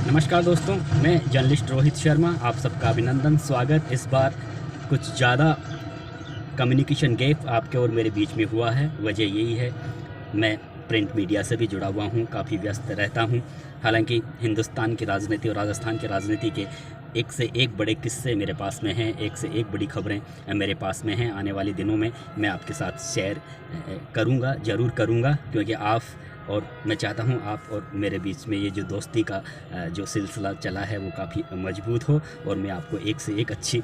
नमस्कार दोस्तों, मैं जर्नलिस्ट रोहित शर्मा। आप सबका अभिनंदन, स्वागत। इस बार कुछ ज़्यादा कम्युनिकेशन गैप आपके और मेरे बीच में हुआ है। वजह यही है, मैं प्रिंट मीडिया से भी जुड़ा हुआ हूँ, काफ़ी व्यस्त रहता हूँ। हालांकि हिंदुस्तान की राजनीति और राजस्थान की राजनीति के एक से एक बड़े किस्से मेरे पास में हैं, एक से एक बड़ी खबरें मेरे पास में हैं। आने वाले दिनों में मैं आपके साथ शेयर करूँगा, ज़रूर करूँगा, क्योंकि आप और मैं चाहता हूँ आप और मेरे बीच में ये जो दोस्ती का जो सिलसिला चला है वो काफ़ी मजबूत हो और मैं आपको एक से एक अच्छी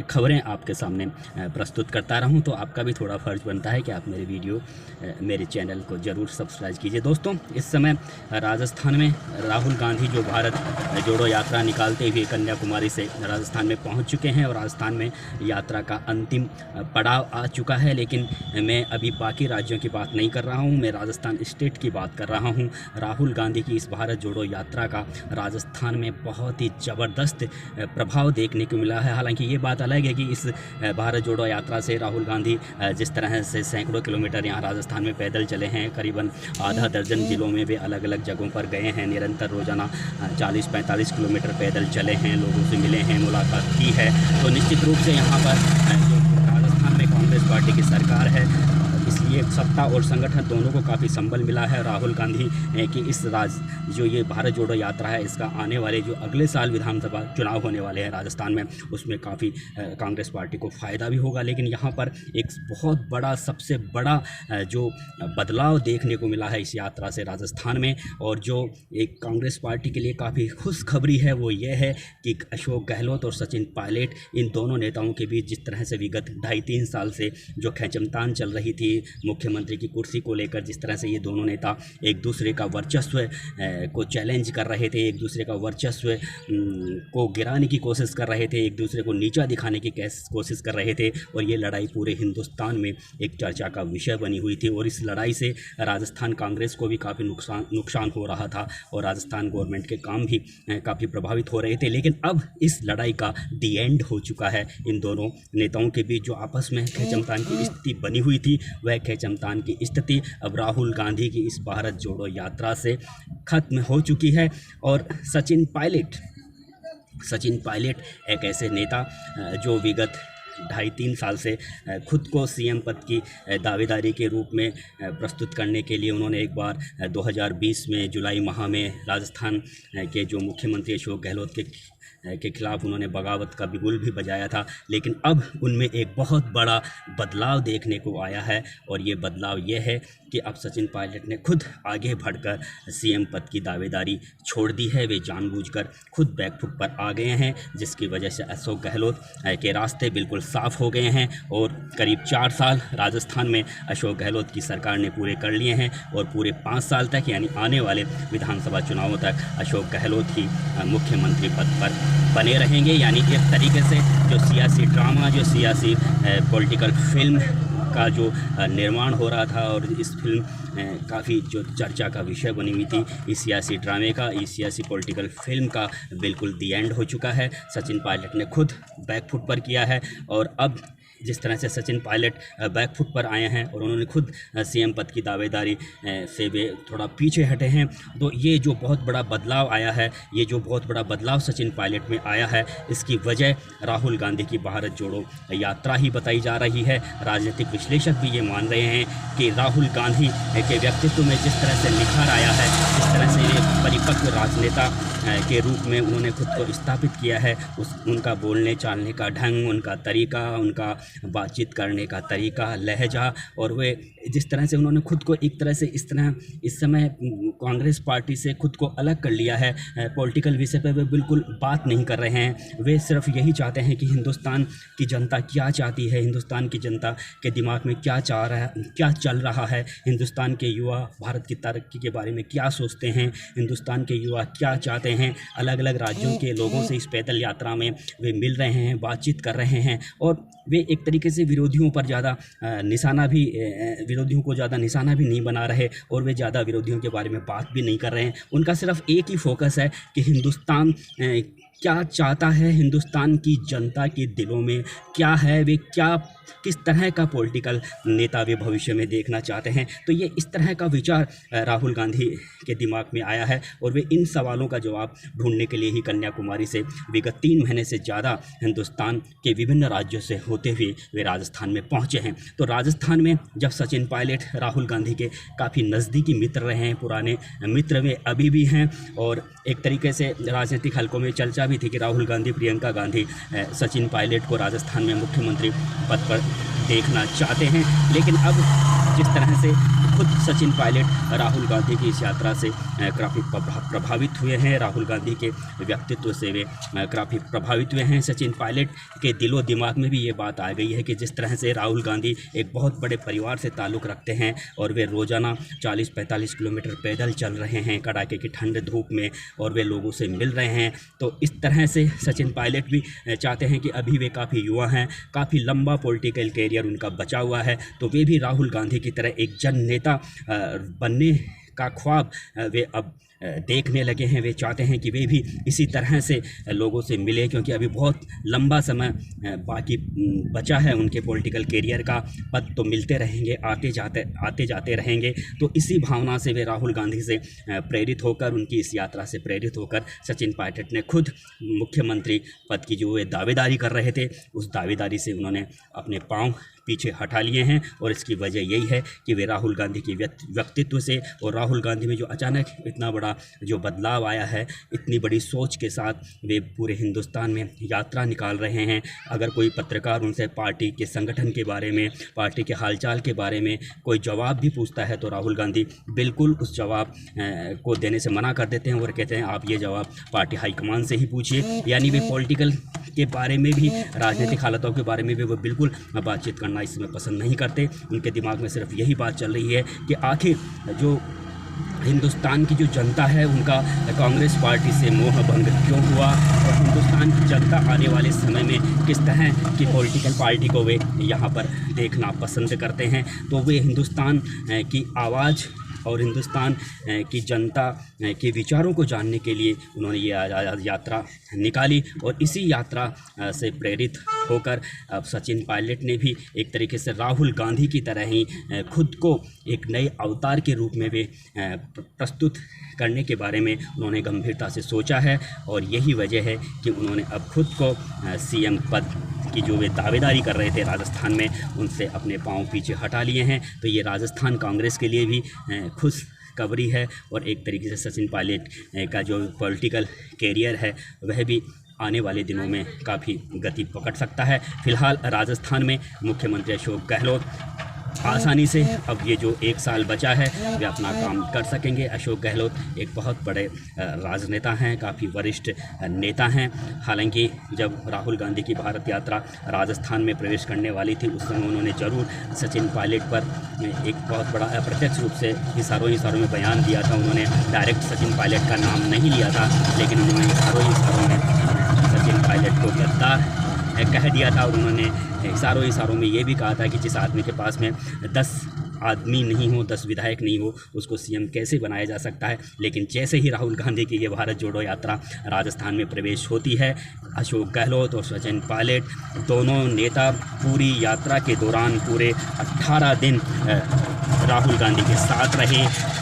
खबरें आपके सामने प्रस्तुत करता रहूँ। तो आपका भी थोड़ा फ़र्ज़ बनता है कि आप मेरे वीडियो मेरे चैनल को ज़रूर सब्सक्राइब कीजिए। दोस्तों, इस समय राजस्थान में राहुल गांधी जो भारत जोड़ो यात्रा निकालते हुए कन्याकुमारी से राजस्थान में पहुँच चुके हैं और राजस्थान में यात्रा का अंतिम पड़ाव आ चुका है। लेकिन मैं अभी बाकी राज्यों की बात नहीं कर रहा हूँ, मैं राजस्थान स्टेट की बात कर रहा हूं। राहुल गांधी की इस भारत जोड़ो यात्रा का राजस्थान में बहुत ही ज़बरदस्त प्रभाव देखने को मिला है। हालांकि ये बात अलग है कि इस भारत जोड़ो यात्रा से राहुल गांधी जिस तरह से सैकड़ों किलोमीटर यहाँ राजस्थान में पैदल चले हैं, करीबन आधा दर्जन जिलों में वे अलग अलग जगहों पर गए हैं, निरंतर रोज़ाना 40-45 किलोमीटर पैदल चले हैं, लोगों से मिले हैं, मुलाकात की है। तो निश्चित रूप से यहाँ पर राजस्थान में कांग्रेस पार्टी की सरकार है, इसलिए सत्ता और संगठन दोनों को काफ़ी संबल मिला है। राहुल गांधी की इस जो ये भारत जोड़ो यात्रा है, इसका आने वाले जो अगले साल विधानसभा चुनाव होने वाले हैं राजस्थान में, उसमें काफ़ी कांग्रेस पार्टी को फ़ायदा भी होगा। लेकिन यहाँ पर एक बहुत बड़ा, सबसे बड़ा जो बदलाव देखने को मिला है इस यात्रा से राजस्थान में, और जो एक कांग्रेस पार्टी के लिए काफ़ी खुशखबरी है, वो ये है कि अशोक गहलोत और सचिन पायलट, इन दोनों नेताओं के बीच जिस तरह से विगत 2.5-3 साल से जो खींचतान चल रही थी मुख्यमंत्री की कुर्सी को लेकर, जिस तरह से ये दोनों नेता एक दूसरे का वर्चस्व को चैलेंज कर रहे थे, एक दूसरे का वर्चस्व को गिराने की कोशिश कर रहे थे, एक दूसरे को नीचा दिखाने की कोशिश कर रहे थे, और ये लड़ाई पूरे हिंदुस्तान में एक चर्चा का विषय बनी हुई थी। और इस लड़ाई से राजस्थान कांग्रेस को भी काफ़ी नुकसान हो रहा था और राजस्थान गवर्नमेंट के काम भी काफ़ी प्रभावित हो रहे थे। लेकिन अब इस लड़ाई का दी एंड हो चुका है। इन दोनों नेताओं के बीच जो आपस में खींचतान की स्थिति बनी हुई थी, वह खींचतान की स्थिति अब राहुल गांधी की इस भारत जोड़ो यात्रा से खत्म हो चुकी है। और सचिन पायलट एक ऐसे नेता जो विगत 2.5-3 साल से खुद को सीएम पद की दावेदारी के रूप में प्रस्तुत करने के लिए उन्होंने एक बार 2020 में जुलाई माह में राजस्थान के जो मुख्यमंत्री अशोक गहलोत के खिलाफ उन्होंने बगावत का बिगुल भी बजाया था। लेकिन अब उनमें एक बहुत बड़ा बदलाव देखने को आया है, और ये बदलाव ये है कि अब सचिन पायलट ने खुद आगे बढ़कर सीएम पद की दावेदारी छोड़ दी है। वे जानबूझकर खुद बैकफुट पर आ गए हैं, जिसकी वजह से अशोक गहलोत के रास्ते बिल्कुल साफ हो गए हैं। और करीब 4 साल राजस्थान में अशोक गहलोत की सरकार ने पूरे कर लिए हैं, और पूरे 5 साल तक, यानी आने वाले विधानसभा चुनावों तक अशोक गहलोत ही मुख्यमंत्री पद पर बने रहेंगे। यानी कि एक तरीके से जो सियासी ड्रामा, जो सियासी पॉलिटिकल फिल्म का जो निर्माण हो रहा था, और इस फिल्म काफ़ी जो चर्चा का विषय बनी हुई थी, इस सियासी ड्रामे का, इस सियासी पॉलिटिकल फिल्म का बिल्कुल दी एंड हो चुका है। सचिन पायलट ने खुद बैकफुट पर किया है, और अब जिस तरह से सचिन पायलट बैकफुट पर आए हैं और उन्होंने खुद सीएम पद की दावेदारी से वे थोड़ा पीछे हटे हैं, तो ये जो बहुत बड़ा बदलाव आया है, ये जो बहुत बड़ा बदलाव सचिन पायलट में आया है, इसकी वजह राहुल गांधी की भारत जोड़ो यात्रा ही बताई जा रही है। राजनीतिक विश्लेषक भी ये मान रहे हैं कि राहुल गांधी के व्यक्तित्व में जिस तरह से निखार आया है, जिस तरह से ये परिपक्व राजनेता के रूप में उन्होंने खुद को स्थापित किया है, उनका बोलने चालने का ढंग, उनका तरीका, उनका बातचीत करने का तरीका, लहजा, और वे जिस तरह से उन्होंने खुद को एक तरह से इस समय कांग्रेस पार्टी से खुद को अलग कर लिया है। पॉलिटिकल विषय पर वे बिल्कुल बात नहीं कर रहे हैं। वे सिर्फ यही चाहते हैं कि हिंदुस्तान की जनता क्या चाहती है, हिंदुस्तान की जनता के दिमाग में क्या चल रहा है, हिंदुस्तान के युवा भारत की तरक्की के बारे में क्या सोचते हैं, हिंदुस्तान के युवा क्या चाहते हैं। अलग अलग राज्यों के लोगों से इस पैदल यात्रा में वे मिल रहे हैं, बातचीत कर रहे हैं, और वे एक तरीके से विरोधियों को ज़्यादा निशाना भी नहीं बना रहे, और वे ज़्यादा विरोधियों के बारे में बात भी नहीं कर रहे हैं। उनका सिर्फ एक ही फोकस है कि हिंदुस्तान क्या चाहता है हिंदुस्तान की जनता के दिलों में, क्या है वे, क्या किस तरह का पॉलिटिकल नेता वे भविष्य में देखना चाहते हैं। तो ये इस तरह का विचार राहुल गांधी के दिमाग में आया है और वे इन सवालों का जवाब ढूंढने के लिए ही कन्याकुमारी से विगत 3 महीने से ज़्यादा हिंदुस्तान के विभिन्न राज्यों से होते हुए वे राजस्थान में पहुंचे हैं। तो राजस्थान में जब सचिन पायलट राहुल गांधी के काफ़ी नज़दीकी मित्र रहे हैं, पुराने मित्र में अभी भी हैं, और एक तरीके से राजनीतिक हलकों में चर्चा भी थी कि राहुल गांधी, प्रियंका गांधी सचिन पायलट को राजस्थान में मुख्यमंत्री पद पर देखना चाहते हैं। लेकिन अब जिस तरह से खुद सचिन पायलट राहुल गांधी की इस यात्रा से काफ़ी प्रभावित हुए हैं, राहुल गांधी के व्यक्तित्व से वे काफ़ी प्रभावित हुए हैं। सचिन पायलट के दिलो दिमाग में भी ये बात आ गई है कि जिस तरह से राहुल गांधी एक बहुत बड़े परिवार से ताल्लुक़ रखते हैं और वे रोज़ाना 40-45 किलोमीटर पैदल चल रहे हैं कड़ाके की ठंड धूप में, और वे लोगों से मिल रहे हैं। तो इस तरह से सचिन पायलट भी चाहते हैं कि अभी वे काफ़ी युवा हैं, काफ़ी लंबा पॉलिटिकल कैरियर उनका बचा हुआ है, तो वे भी राहुल गांधी की तरह एक जन नेता बनने का ख्वाब वे अब देखने लगे हैं। वे चाहते हैं कि वे भी इसी तरह से लोगों से मिले, क्योंकि अभी बहुत लंबा समय बाकी बचा है उनके पॉलिटिकल कैरियर का। पद तो मिलते रहेंगे, आते जाते रहेंगे। तो इसी भावना से वे राहुल गांधी से प्रेरित होकर, उनकी इस यात्रा से प्रेरित होकर सचिन पायलट ने खुद मुख्यमंत्री पद की जो वे दावेदारी कर रहे थे, उस दावेदारी से उन्होंने अपने पाँव पीछे हटा लिए हैं। और इसकी वजह यही है कि वे राहुल गांधी के व्यक्तित्व से, और राहुल गांधी में जो अचानक इतना बड़ा जो बदलाव आया है, इतनी बड़ी सोच के साथ वे पूरे हिंदुस्तान में यात्रा निकाल रहे हैं। अगर कोई पत्रकार उनसे पार्टी के संगठन के बारे में, पार्टी के हालचाल के बारे में कोई जवाब भी पूछता है, तो राहुल गांधी बिल्कुल उस जवाब को देने से मना कर देते हैं और कहते हैं आप ये जवाब पार्टी हाईकमान से ही पूछिए। यानी वे पॉलिटिकल के बारे में भी, राजनीतिक हालातों के बारे में भी वो बिल्कुल बातचीत करना इसमें पसंद नहीं करते। उनके दिमाग में सिर्फ यही बात चल रही है कि आखिर जो हिंदुस्तान की जो जनता है, उनका कांग्रेस पार्टी से मोह भंग क्यों हुआ, और हिंदुस्तान की जनता आने वाले समय में किस तरह की पॉलिटिकल पार्टी को वे यहाँ पर देखना पसंद करते हैं। तो वे हिंदुस्तान की आवाज़ और हिंदुस्तान की जनता के विचारों को जानने के लिए उन्होंने ये यात्रा निकाली। और इसी यात्रा से प्रेरित होकर अब सचिन पायलट ने भी एक तरीके से राहुल गांधी की तरह ही खुद को एक नए अवतार के रूप में वे प्रस्तुत करने के बारे में उन्होंने गंभीरता से सोचा है। और यही वजह है कि उन्होंने अब खुद को सीएम पद की जो वे दावेदारी कर रहे थे राजस्थान में, उनसे अपने पांव पीछे हटा लिए हैं। तो ये राजस्थान कांग्रेस के लिए भी खुशखबरी है, और एक तरीके से सचिन पायलट का जो पॉलिटिकल कैरियर है वह भी आने वाले दिनों में काफ़ी गति पकड़ सकता है। फिलहाल राजस्थान में मुख्यमंत्री अशोक गहलोत आसानी से अब ये जो 1 साल बचा है वे अपना काम कर सकेंगे। अशोक गहलोत एक बहुत बड़े राजनेता हैं, काफ़ी वरिष्ठ नेता हैं। हालांकि जब राहुल गांधी की भारत यात्रा राजस्थान में प्रवेश करने वाली थी, उस समय उन्होंने ज़रूर सचिन पायलट पर एक बहुत बड़ा अप्रत्यक्ष रूप से इशारों में बयान दिया था। उन्होंने डायरेक्ट सचिन पायलट का नाम नहीं लिया था, लेकिन उन्होंने इशारों में सचिन पायलट को गद्दार कह दिया था। और उन्होंने इशारों में ये भी कहा था कि जिस आदमी के पास में 10 आदमी नहीं हो, 10 विधायक नहीं हो, उसको सीएम कैसे बनाया जा सकता है। लेकिन जैसे ही राहुल गांधी की ये भारत जोड़ो यात्रा राजस्थान में प्रवेश होती है, अशोक गहलोत और सचिन पायलट दोनों नेता पूरी यात्रा के दौरान पूरे 18 दिन राहुल गांधी के साथ रहे।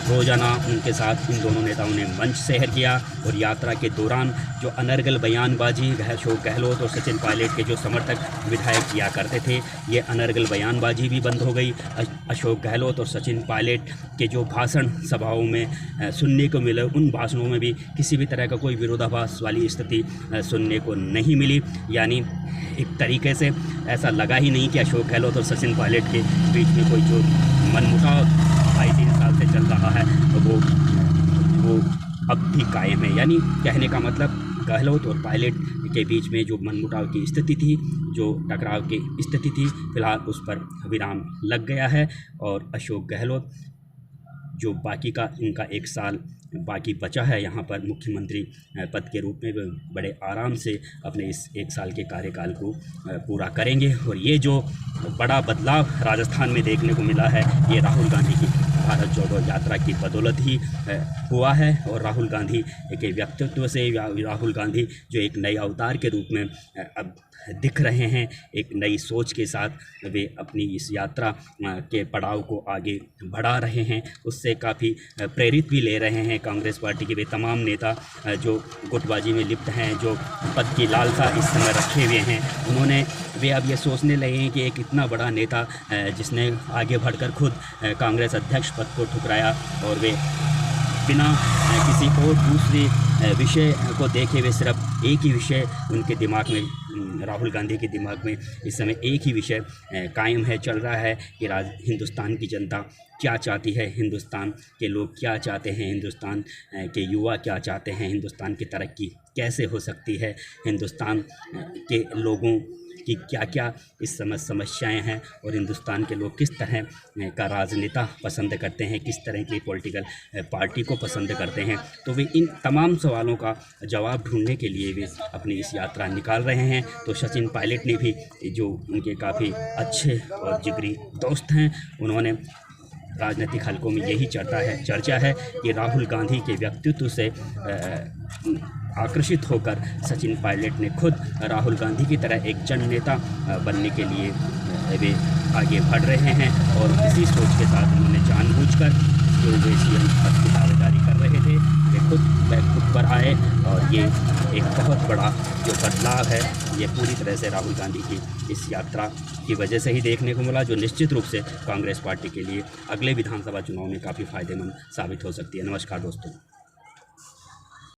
रोजाना उनके साथ इन दोनों नेताओं ने मंच सैर किया, और यात्रा के दौरान जो अनर्गल बयानबाजी अशोक गहलोत और सचिन पायलट के जो समर्थक विधायक किया करते थे, ये अनर्गल बयानबाजी भी बंद हो गई। अशोक गहलोत और सचिन पायलट के जो भाषण सभाओं में सुनने को मिले, उन भाषणों में भी किसी भी तरह का कोई विरोधाभास वाली स्थिति सुनने को नहीं मिली। यानी एक तरीके से ऐसा लगा ही नहीं कि अशोक गहलोत और सचिन पायलट के बीच में कोई जो मनमुटाव 2.5-3 साल से चल रहा है वो अब भी कायम है। यानी कहने का मतलब गहलोत और पायलट के बीच में जो मनमुटाव की स्थिति थी, जो टकराव की स्थिति थी, फिलहाल उस पर विराम लग गया है। और अशोक गहलोत जो बाकी का इनका 1 साल बाकी बचा है यहाँ पर मुख्यमंत्री पद के रूप में, वे बड़े आराम से अपने इस 1 साल के कार्यकाल को पूरा करेंगे। और ये जो बड़ा बदलाव राजस्थान में देखने को मिला है, ये राहुल गांधी की भारत जोड़ो यात्रा की बदौलत ही हुआ है। और राहुल गांधी के व्यक्तित्व से, राहुल गांधी जो एक नए अवतार के रूप में अब दिख रहे हैं, एक नई सोच के साथ वे अपनी इस यात्रा के पड़ाव को आगे बढ़ा रहे हैं, उससे काफ़ी प्रेरित भी ले रहे हैं कांग्रेस पार्टी के वे तमाम नेता जो गुटबाजी में लिप्त हैं, जो पद की लालसा इस समय रखे हुए हैं। वे अब ये सोचने लगे हैं कि एक इतना बड़ा नेता जिसने आगे बढ़कर खुद कांग्रेस अध्यक्ष पद को ठुकराया, और वे बिना किसी और दूसरे विषय को देखे हुए सिर्फ एक ही विषय उनके दिमाग में, राहुल गांधी के दिमाग में इस समय एक ही विषय कायम है, चल रहा है कि हिंदुस्तान की जनता क्या चाहती है, हिंदुस्तान के लोग क्या चाहते हैं, हिंदुस्तान के युवा क्या चाहते हैं, हिंदुस्तान की तरक्की कैसे हो सकती है, हिंदुस्तान के लोगों कि क्या क्या इस समय समस्याएं हैं, और हिंदुस्तान के लोग किस तरह का राजनेता पसंद करते हैं, किस तरह की पॉलिटिकल पार्टी को पसंद करते हैं। तो वे इन तमाम सवालों का जवाब ढूंढने के लिए वे अपनी इस यात्रा निकाल रहे हैं। तो सचिन पायलट ने भी, जो उनके काफ़ी अच्छे और जिगरी दोस्त हैं, उन्होंने राजनीतिक हलकों में यही चर्चा है कि राहुल गांधी के व्यक्तित्व से आकर्षित होकर सचिन पायलट ने खुद राहुल गांधी की तरह एक जन नेता बनने के लिए वे आगे बढ़ रहे हैं। और इसी सोच के साथ उन्होंने जानबूझकर जो वे सीएम पद की दावेदारी कर रहे थे, वे खुद पर आए। और ये एक बहुत बड़ा जो बदलाव है, ये पूरी तरह से राहुल गांधी की इस यात्रा की वजह से ही देखने को मिला, जो निश्चित रूप से कांग्रेस पार्टी के लिए अगले विधानसभा चुनाव में काफ़ी फ़ायदेमंद साबित हो सकती है। नमस्कार दोस्तों।